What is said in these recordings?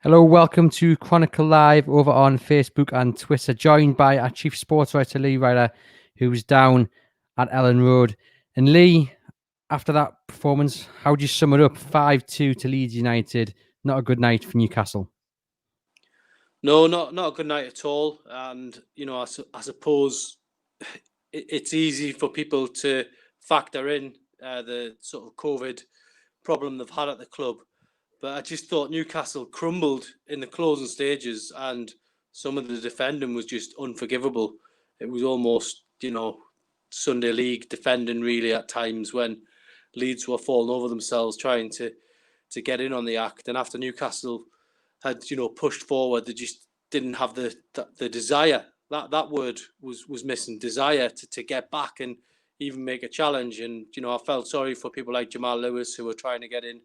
Hello, welcome to Chronicle Live over on Facebook and Twitter, joined by our chief sports writer, Lee Ryder, who was down at Ellen Road. And Lee, after that performance, how would you sum it up? 5-2 to Leeds United. Not a good night for Newcastle. No, not a good night at all. And, I suppose it's easy for people to factor in the sort of COVID problem they've had at the club. But I just thought Newcastle crumbled in the closing stages, and some of the defending was just unforgivable. It was almost, Sunday League defending really at times when Leeds were falling over themselves trying to get in on the act. And after Newcastle had, pushed forward, they just didn't have the desire. That word was missing, desire to get back and even make a challenge. And, I felt sorry for people like Jamal Lewis who were trying to get in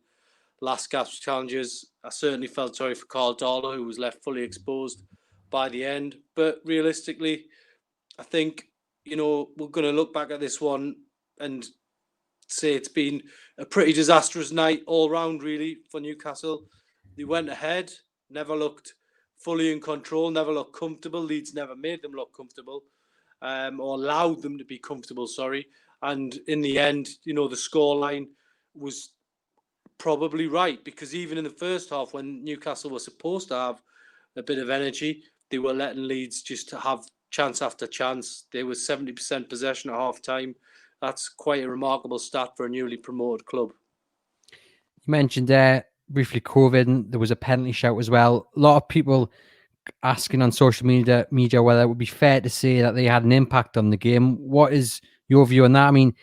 last gasp challenges. I certainly felt sorry for Carl Darlow, who was left fully exposed by the end. But realistically, I think, we're going to look back at this one and say it's been a pretty disastrous night all round, really, for Newcastle. They went ahead, never looked fully in control, never looked comfortable. Leeds never made them look comfortable, or allowed them to be comfortable, sorry. And in the end, the scoreline was probably right, because even in the first half, when Newcastle was supposed to have a bit of energy, they were letting Leeds just have chance after chance. There was 70% possession at half time. That's quite a remarkable stat for a newly promoted club. You mentioned there briefly COVID, and there was a penalty shout as well. A lot of people asking on social media whether it would be fair to say that they had an impact on the game. What is your view on that? I mean,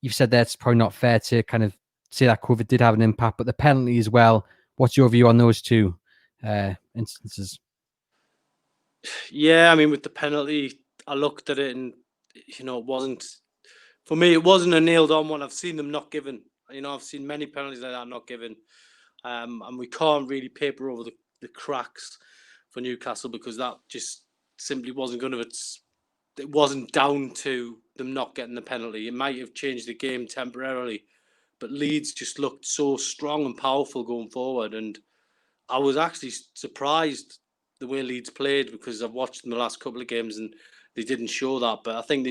you've said that it's probably not fair to kind of say that COVID did have an impact, but the penalty as well. What's your view on those two instances? Yeah, I mean, with the penalty, I looked at it and, it wasn't, for me, it wasn't a nailed on one. I've seen them not given. I've seen many penalties like that not given. And we can't really paper over the cracks for Newcastle, because that just simply wasn't going to, it wasn't down to them not getting the penalty. It might have changed the game temporarily, but Leeds just looked so strong and powerful going forward. And I was actually surprised the way Leeds played, because I've watched them the last couple of games and they didn't show that. But I think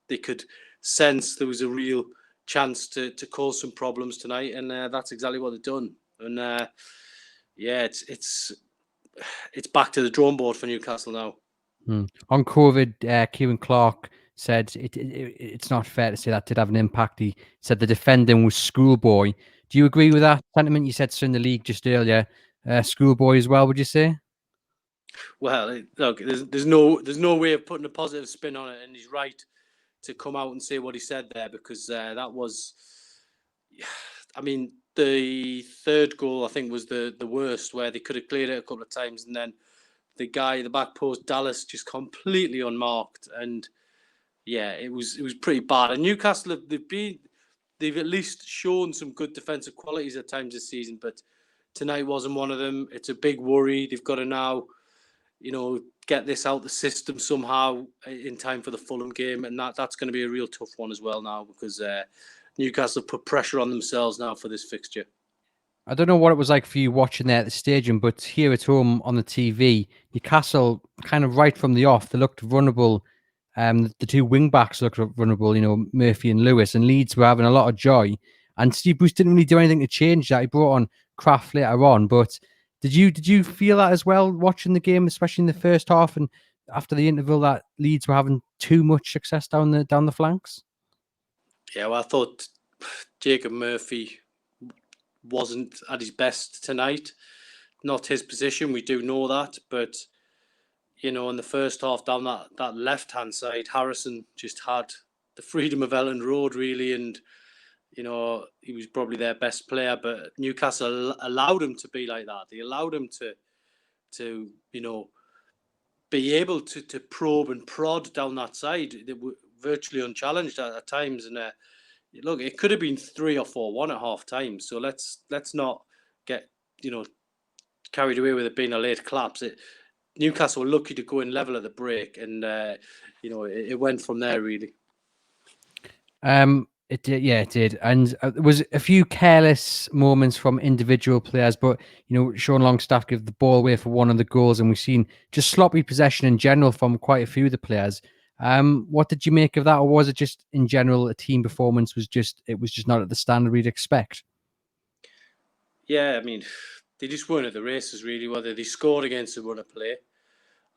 they could sense there was a real chance to cause some problems tonight, and that's exactly what they've done. And it's back to the drawing board for Newcastle now. On COVID, Kieran Clark said it's not fair to say that did have an impact. He said the defending was Schoolboy. Do you agree with that sentiment? You said Sunday League just earlier. Schoolboy as well, would you say? Well, look, there's no way of putting a positive spin on it, and he's right to come out and say what he said there, because that was, I mean, the third goal I think was the worst, where they could have cleared it a couple of times, and then the guy, the back post, Dallas, just completely unmarked. And yeah, it was pretty bad. And Newcastle, they've at least shown some good defensive qualities at times this season, but tonight wasn't one of them. It's a big worry. They've got to now, get this out the system somehow in time for the Fulham game, and that's going to be a real tough one as well now, because Newcastle put pressure on themselves now for this fixture. I don't know what it was like for you watching there at the stadium, but here at home on the TV, Newcastle kind of right from the off, they looked vulnerable. The two wing backs looked vulnerable, Murphy and Lewis, and Leeds were having a lot of joy. And Steve Bruce didn't really do anything to change that. He brought on Kraft later on, but did you feel that as well watching the game, especially in the first half and after the interval, that Leeds were having too much success down the flanks? Yeah, well, I thought Jacob Murphy wasn't at his best tonight. Not his position, we do know that, but in the first half down that left hand side, Harrison just had the freedom of Ellen Road really, and he was probably their best player. But Newcastle allowed him to be like that. They allowed him to be able to probe and prod down that side. They were virtually unchallenged at times, and look, it could have been 3 or 4-1 at half time. So let's not get carried away with it being a late collapse. Newcastle were lucky to go in level at the break, and it went from there really. It did, yeah, it did, and there was a few careless moments from individual players, but Sean Longstaff gave the ball away for one of the goals, and we've seen just sloppy possession in general from quite a few of the players. What did you make of that, or was it just in general a team performance was just not at the standard we'd expect? Yeah, I mean, they just weren't at the races really, whether they scored against a run of play,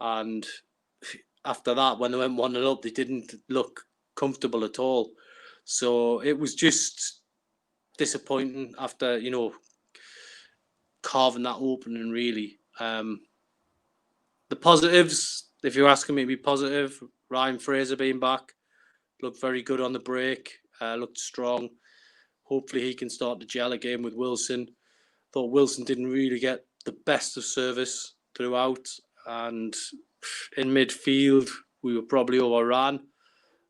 and after that, when they went 1-0 up, they didn't look comfortable at all. So it was just disappointing after carving that opening. Really, the positives, if you're asking me to be positive, Ryan Fraser being back looked very good on the break, looked strong. Hopefully he can start to gel again with Wilson. Thought Wilson didn't really get the best of service throughout, and in midfield we were probably overran.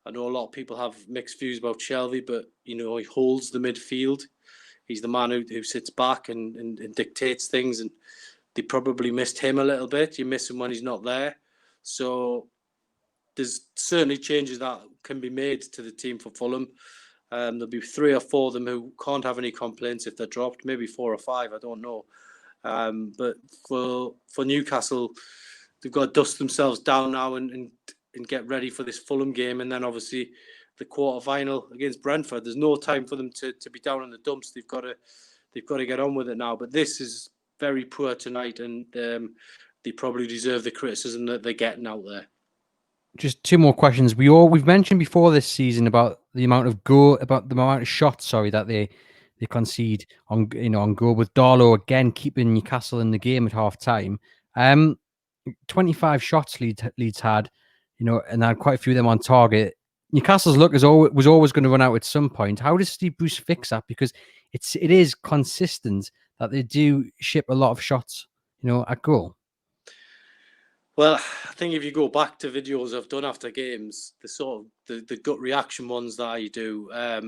I know a lot of people have mixed views about Shelby, but he holds the midfield. He's the man who sits back and dictates things, and they probably missed him a little bit. You miss him when he's not there. So there's certainly changes that can be made to the team for Fulham. There'll be 3 or 4 of them who can't have any complaints if they're dropped, maybe 4 or 5, I don't know. But for Newcastle, they've got to dust themselves down now and get ready for this Fulham game, and then obviously the quarter-final against Brentford. There's no time for them to be down in the dumps. They've got to get on with it now. But this is very poor tonight, and they probably deserve the criticism that they're getting out there. Just 2 more questions. We've mentioned before this season about the amount of shots, that they concede on goal, with Darlow again keeping Newcastle in the game at half time. 25 shots Leeds had, and had quite a few of them on target. Newcastle's luck was always going to run out at some point. How does Steve Bruce fix that? Because it is consistent that they do ship a lot of shots, at goal. Well, I think if you go back to videos I've done after games, the sort of the gut reaction ones that I do, I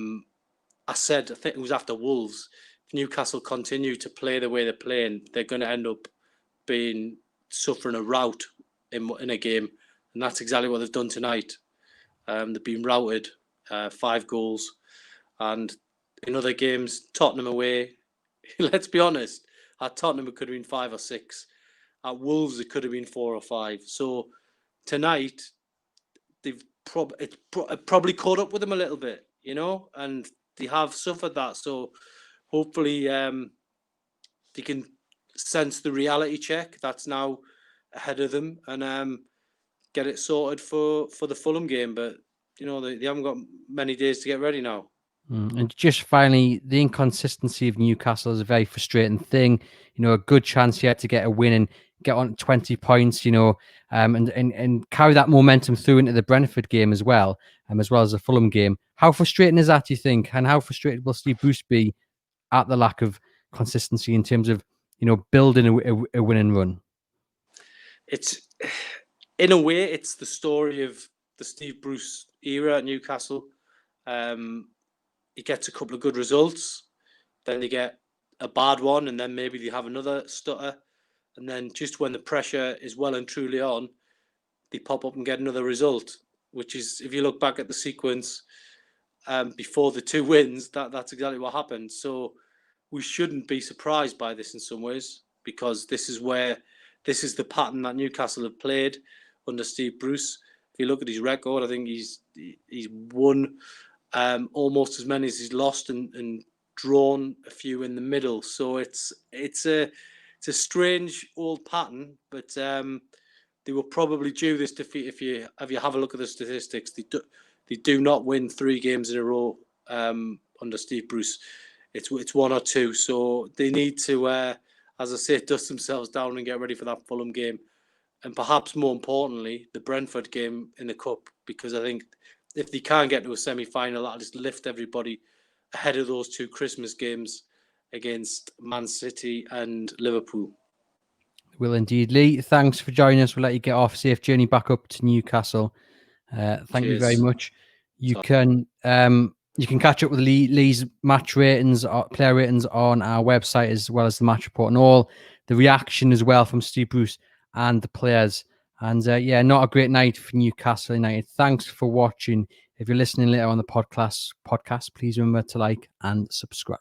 think it was after Wolves. If Newcastle continue to play the way they're playing, they're going to end up suffering a rout in a game, and that's exactly what they've done tonight. They've been routed, 5 goals, and in other games, Tottenham away. Let's be honest, at Tottenham it could have been 5 or 6. At Wolves, it could have been 4 or 5. So tonight, they've probably caught up with them a little bit, and they have suffered that. So hopefully they can sense the reality check that's now ahead of them and get it sorted for the Fulham game. But, they haven't got many days to get ready now. And just finally, the inconsistency of Newcastle is a very frustrating thing. A good chance here to get a win and get on 20 points, and carry that momentum through into the Brentford game as well as the Fulham game. How frustrating is that, do you think? And how frustrated will Steve Bruce be at the lack of consistency in terms of, building a winning run? It's, in a way, it's the story of the Steve Bruce era at Newcastle. He gets a couple of good results, then they get a bad one, and then maybe they have another stutter. And then just when the pressure is well and truly on, they pop up and get another result, which is, if you look back at the sequence before the 2 wins, that's exactly what happened. So we shouldn't be surprised by this in some ways, because this is the pattern that Newcastle have played under Steve Bruce. If you look at his record, I think he's won almost as many as he's lost and drawn a few in the middle. So it's a strange old pattern, but they will probably due this defeat. If you have a look at the statistics, they do not win 3 games in a row under Steve Bruce. It's 1 or 2, so they need to, as I say, dust themselves down and get ready for that Fulham game, and perhaps more importantly, the Brentford game in the cup, because I think if they can't get to a semi-final, that'll just lift everybody ahead of those 2 Christmas games against Man City and Liverpool. Will indeed. Lee, thanks for joining us. We'll let you get off. Safe journey back up to Newcastle. Thank you very much. You can catch up with Lee's match ratings, player ratings on our website, as well as the match report and all the reaction as well from Steve Bruce and the players. And not a great night for Newcastle United. Thanks for watching. If you're listening later on the podcast, please remember to like and subscribe.